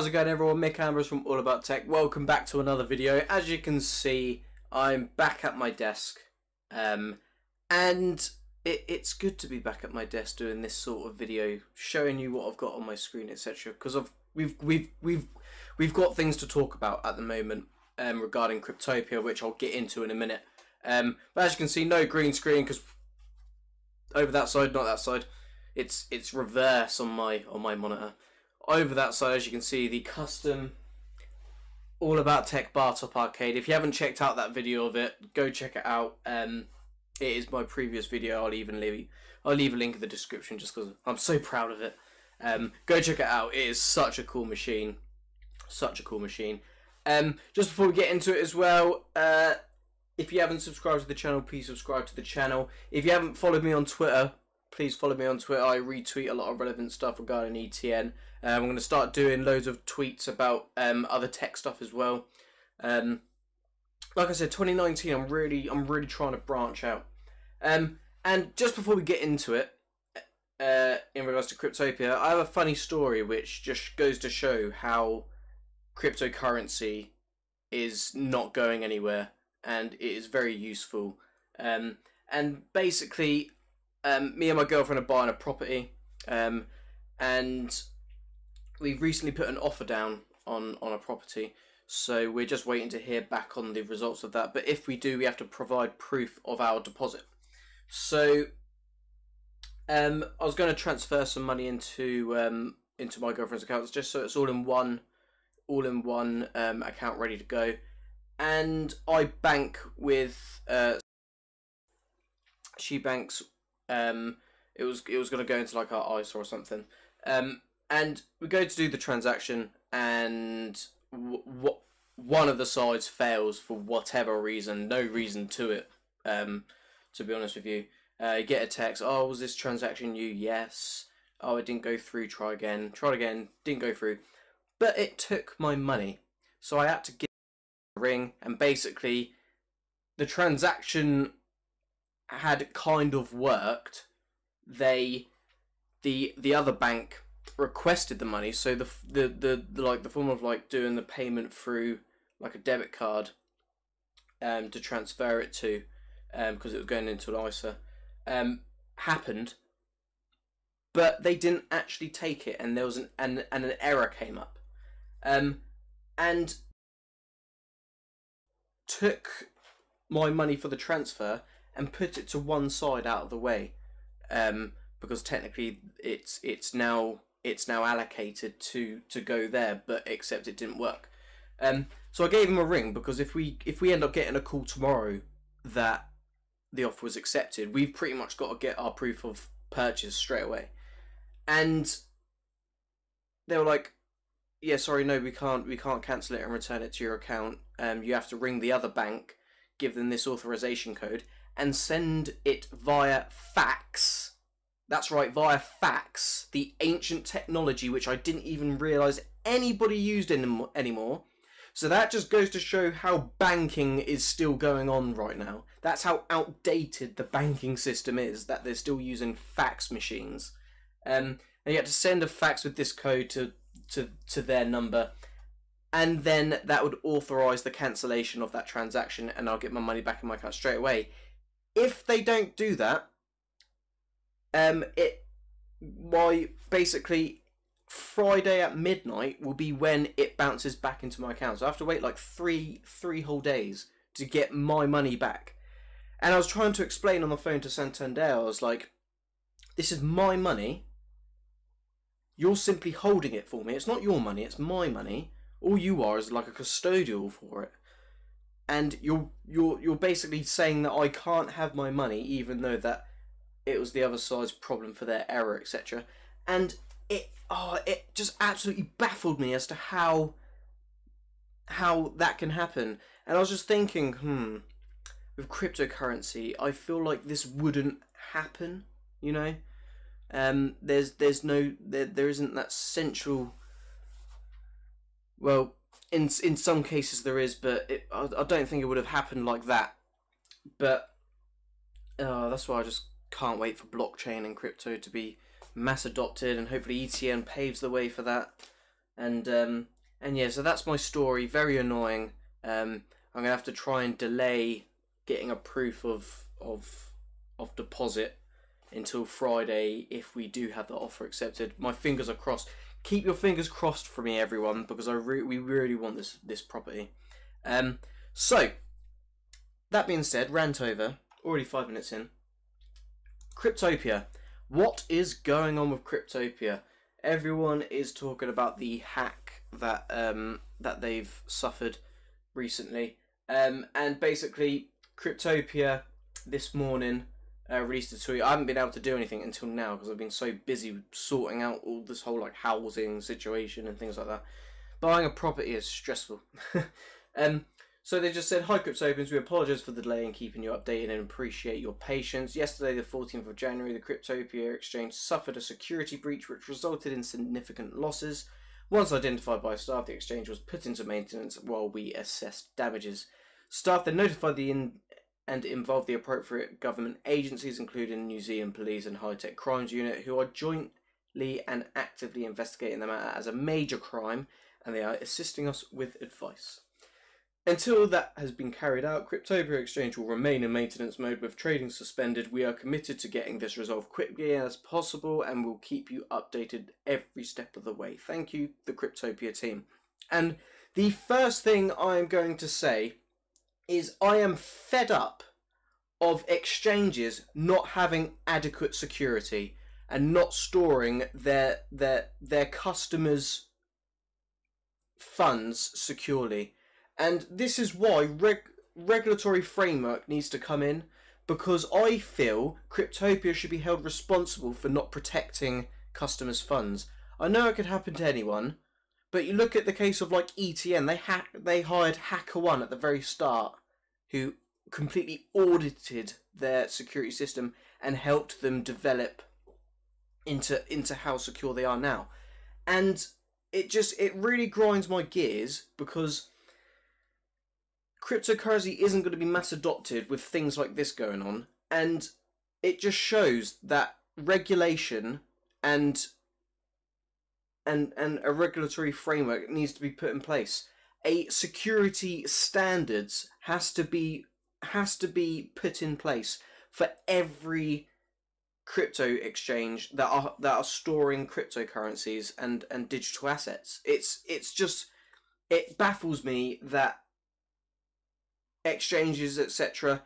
How's it going, everyone? Mick Ambrose from All About Tech. Welcome back to another video. As you can see, I'm back at my desk, and it's good to be back at my desk doing this sort of video, showing you what I've got on my screen, etc. Because we've got things to talk about at the moment regarding Cryptopia, which I'll get into in a minute. But as you can see, no green screen because over that side, not that side. It's reverse on my monitor. Over that side, as you can see, the custom All About Tech bar top arcade. If you haven't checked out that video of it, go check it out. It is my previous video. I'll leave a link in the description just because I'm so proud of it. Go check it out. It is such a cool machine. Such a cool machine. Just before we get into it as well, if you haven't subscribed to the channel, please subscribe to the channel. If you haven't followed me on Twitter, please follow me on Twitter. I retweet a lot of relevant stuff regarding ETN. I'm going to start doing loads of tweets about other tech stuff as well. Like I said, 2019, I'm really trying to branch out. And just before we get into it, in regards to Cryptopia, I have a funny story which just goes to show how cryptocurrency is not going anywhere, and it is very useful. And basically, me and my girlfriend are buying a property, and we've recently put an offer down on a property, so we're just waiting to hear back on the results of that. But if we do, we have to provide proof of our deposit. So I was going to transfer some money into my girlfriend's account, just so it's all in one account ready to go. And I bank with she banks. It was going to go into like our ISA or something. And we go to do the transaction, and one of the sides fails for whatever reason. No reason to it. To be honest with you, you get a text. Oh, was this transaction you? Yes. Oh, it didn't go through. Try again. Tried again. Didn't go through. But it took my money, so I had to give a ring. And basically, the transaction had kind of worked. The other bank requested the money, so the form of like doing the payment through like a debit card to transfer it to, because it was going into an ISA, happened, but they didn't actually take it, and there was an error came up, and took my money for the transfer and put it to one side out of the way, because technically it's now allocated to go there, but except it didn't work. So I gave him a ring, because if we end up getting a call tomorrow that the offer was accepted, we've pretty much got to get our proof of purchase straight away. And they were like, yeah, sorry, no, we can't cancel it and return it to your account. You have to ring the other bank, give them this authorization code, and send it via fax. That's right, via fax. The ancient technology which I didn't even realise anybody used anymore. So that just goes to show how banking is still going on right now. That's how outdated the banking system is, that they're still using fax machines. And you have to send a fax with this code to their number, and then that would authorise the cancellation of that transaction, and I'll get my money back in my account straight away. If they don't do that, basically Friday at midnight will be when it bounces back into my account. So I have to wait like three whole days to get my money back. And I was trying to explain on the phone to Santander, I was like, this is my money. You're simply holding it for me. It's not your money, it's my money. All you are is like a custodial for it. And you're basically saying that I can't have my money, even though that it was the other side's problem for their error, etc. And it just absolutely baffled me as to how that can happen. And I was just thinking, with cryptocurrency, I feel like this wouldn't happen, you know? There isn't that central. Well, in some cases there is, but I don't think it would have happened like that. But that's why I just can't wait for blockchain and crypto to be mass adopted, and hopefully ETN paves the way for that. And And yeah, so that's my story. Very annoying. I'm gonna have to try and delay getting a proof of deposit until Friday if we do have the offer accepted. My fingers are crossed. Keep your fingers crossed for me, everyone, because we really want this property. So that being said, rant over. Already 5 minutes in. Cryptopia. What is going on with Cryptopia? Everyone is talking about the hack that that they've suffered recently. And basically, Cryptopia this morning released a tweet. I haven't been able to do anything until now because I've been so busy sorting out all this whole like housing situation and things like that. Buying a property is stressful. So they just said, "Hi Cryptopians, we apologise for the delay in keeping you updated and appreciate your patience. Yesterday, the 14th of January, the Cryptopia exchange suffered a security breach which resulted in significant losses. Once identified by staff, the exchange was put into maintenance while we assessed damages. Staff then notified and involved the appropriate government agencies, including New Zealand Police and High Tech Crimes Unit, who are jointly and actively investigating the matter as a major crime, and they are assisting us with advice. Until that has been carried out, Cryptopia Exchange will remain in maintenance mode with trading suspended. We are committed to getting this resolved quickly as possible and will keep you updated every step of the way. Thank you, the Cryptopia team." And the first thing I'm going to say is I am fed up of exchanges not having adequate security and not storing their customers' funds securely. And this is why regulatory framework needs to come in, because I feel Cryptopia should be held responsible for not protecting customers' funds. I know it could happen to anyone, but you look at the case of like ETN, they hired HackerOne at the very start, who completely audited their security system and helped them develop into how secure they are now. And it really grinds my gears because cryptocurrency isn't going to be mass adopted with things like this going on, and it just shows that regulation and a regulatory framework needs to be put in place. A security standards has to be put in place for every crypto exchange that are storing cryptocurrencies and digital assets. It baffles me that exchanges, etc.,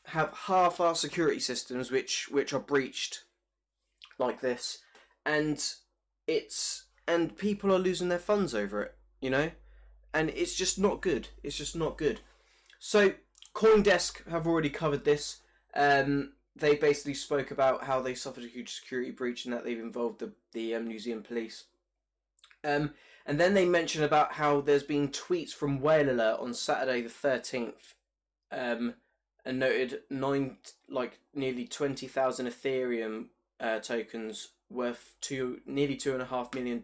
have half our security systems which are breached like this, and people are losing their funds over it, you know, and it's just not good. It's just not good. So Coindesk have already covered this. They basically spoke about how they suffered a huge security breach and that they've involved the New Zealand Police. And then they mentioned about how there's been tweets from Whale Alert on Saturday the 13th, and noted nearly 20,000 Ethereum tokens worth nearly $2.5 million,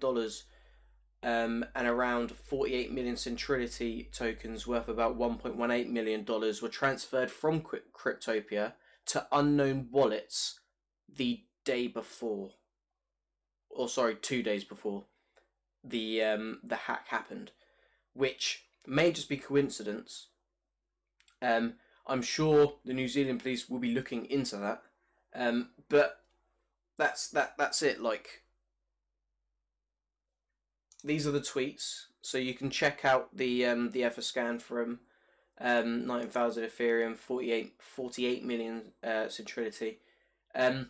and around 48 million Centrility tokens worth about $1.18 million were transferred from Cryptopia to unknown wallets the day before, or sorry, 2 days before the hack happened, which may just be coincidence. I'm sure the New Zealand police will be looking into that, but that's it. Like, these are the tweets, so you can check out the Etherscan from 19,000 Ethereum, 48 million Centrility, and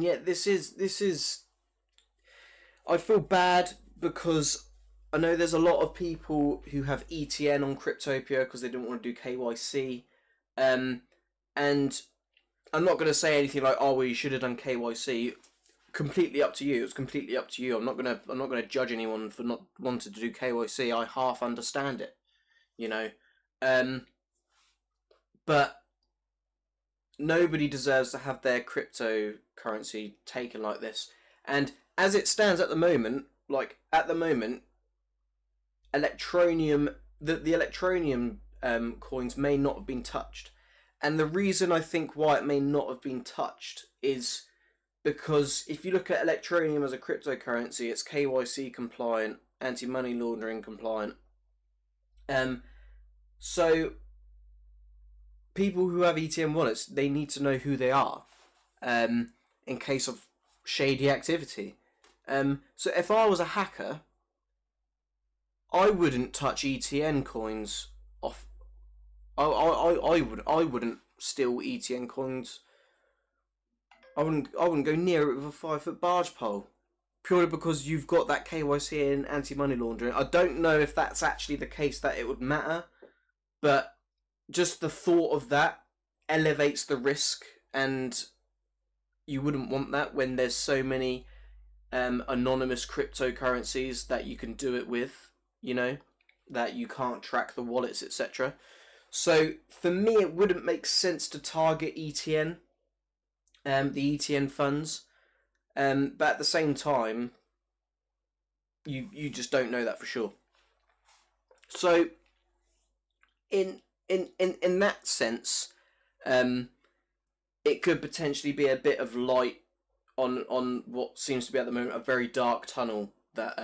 yet this is. I feel bad because I know there's a lot of people who have ETN on Cryptopia because they don't want to do KYC, and I'm not going to say anything like, "Oh, well, you should have done KYC." Completely up to you. It's completely up to you. I'm not gonna judge anyone for not wanting to do KYC. I half understand it, you know, but nobody deserves to have their cryptocurrency taken like this. And as it stands at the moment, Electroneum, the Electroneum coins may not have been touched. And the reason I think why it may not have been touched is because if you look at Electroneum as a cryptocurrency, it's KYC compliant, anti-money laundering compliant. So people who have ETN wallets, they need to know who they are, in case of shady activity. So if I was a hacker, I wouldn't touch ETN coins off. I wouldn't steal ETN coins. I wouldn't go near it with a 5-foot barge pole, purely because you've got that KYC and anti-money laundering. I don't know if that's actually the case that it would matter, but just the thought of that elevates the risk, and you wouldn't want that when there's so many anonymous cryptocurrencies that you can do it with, you know, that you can't track the wallets, etc. So for me, it wouldn't make sense to target ETN, the ETN funds, but at the same time, you just don't know that for sure. So in that sense, it could potentially be a bit of light on what seems to be at the moment a very dark tunnel that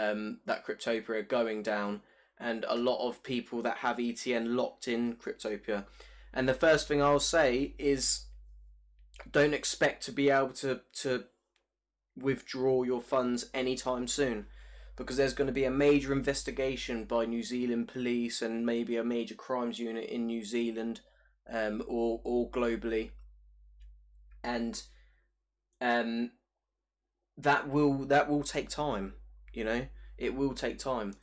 that Cryptopia are going down, and a lot of people that have ETN locked in Cryptopia. And the first thing I'll say is, don't expect to be able to withdraw your funds anytime soon, because there's going to be a major investigation by New Zealand police and maybe a major crimes unit in New Zealand, or globally, and that will take time. You know, it will take time.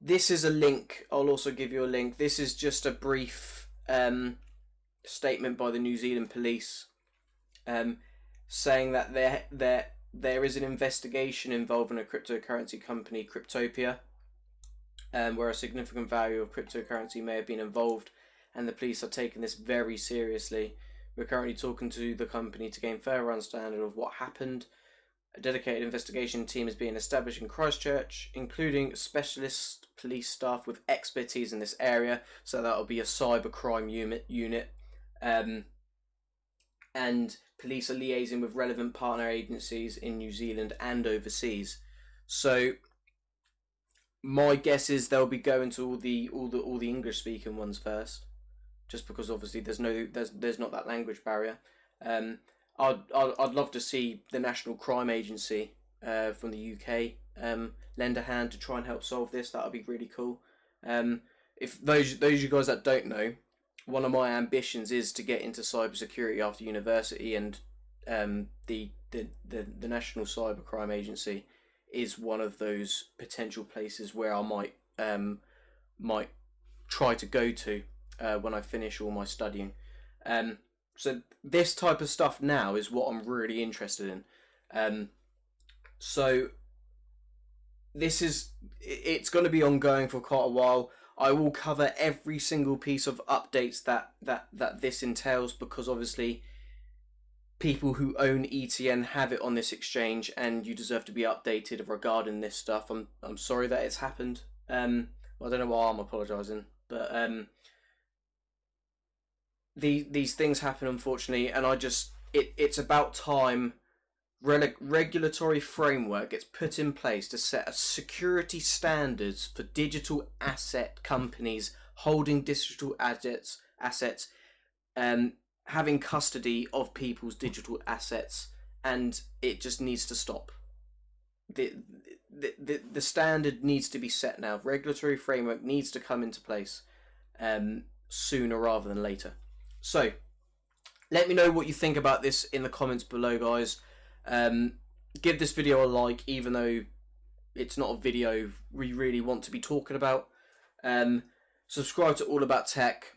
This is a link. I'll also give you a link. This is just a brief statement by the New Zealand police, saying that there is an investigation involving a cryptocurrency company, Cryptopia, where a significant value of cryptocurrency may have been involved, and the police are taking this very seriously. We're currently talking to the company to gain further understanding of what happened. A dedicated investigation team is being established in Christchurch, including specialist police staff with expertise in this area. So that'll be a cybercrime unit. And police are liaising with relevant partner agencies in New Zealand and overseas. So my guess is they'll be going to all the English speaking ones first, just because obviously there's not that language barrier. I'd love to see the National Crime Agency from the UK lend a hand to try and help solve this. That would be really cool. If those of you guys that don't know, one of my ambitions is to get into cybersecurity after university, and the National Cybercrime Agency is one of those potential places where I might try to go to when I finish all my studying. So this type of stuff now is what I'm really interested in. So it's going to be ongoing for quite a while. I will cover every single piece of updates that this entails, because obviously people who own ETN have it on this exchange, and you deserve to be updated regarding this stuff. I'm sorry that it's happened. I don't know why I'm apologising, but these things happen, unfortunately, and it's about time regulatory framework gets put in place to set a security standards for digital asset companies holding digital assets, having custody of people's digital assets, and it just needs to stop. The standard needs to be set now. Regulatory framework needs to come into place sooner rather than later. So let me know what you think about this in the comments below, guys. Give this video a like, even though it's not a video we really want to be talking about. Subscribe to All About Tech.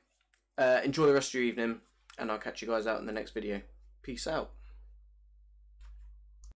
Enjoy the rest of your evening, and I'll catch you guys out in the next video. Peace out.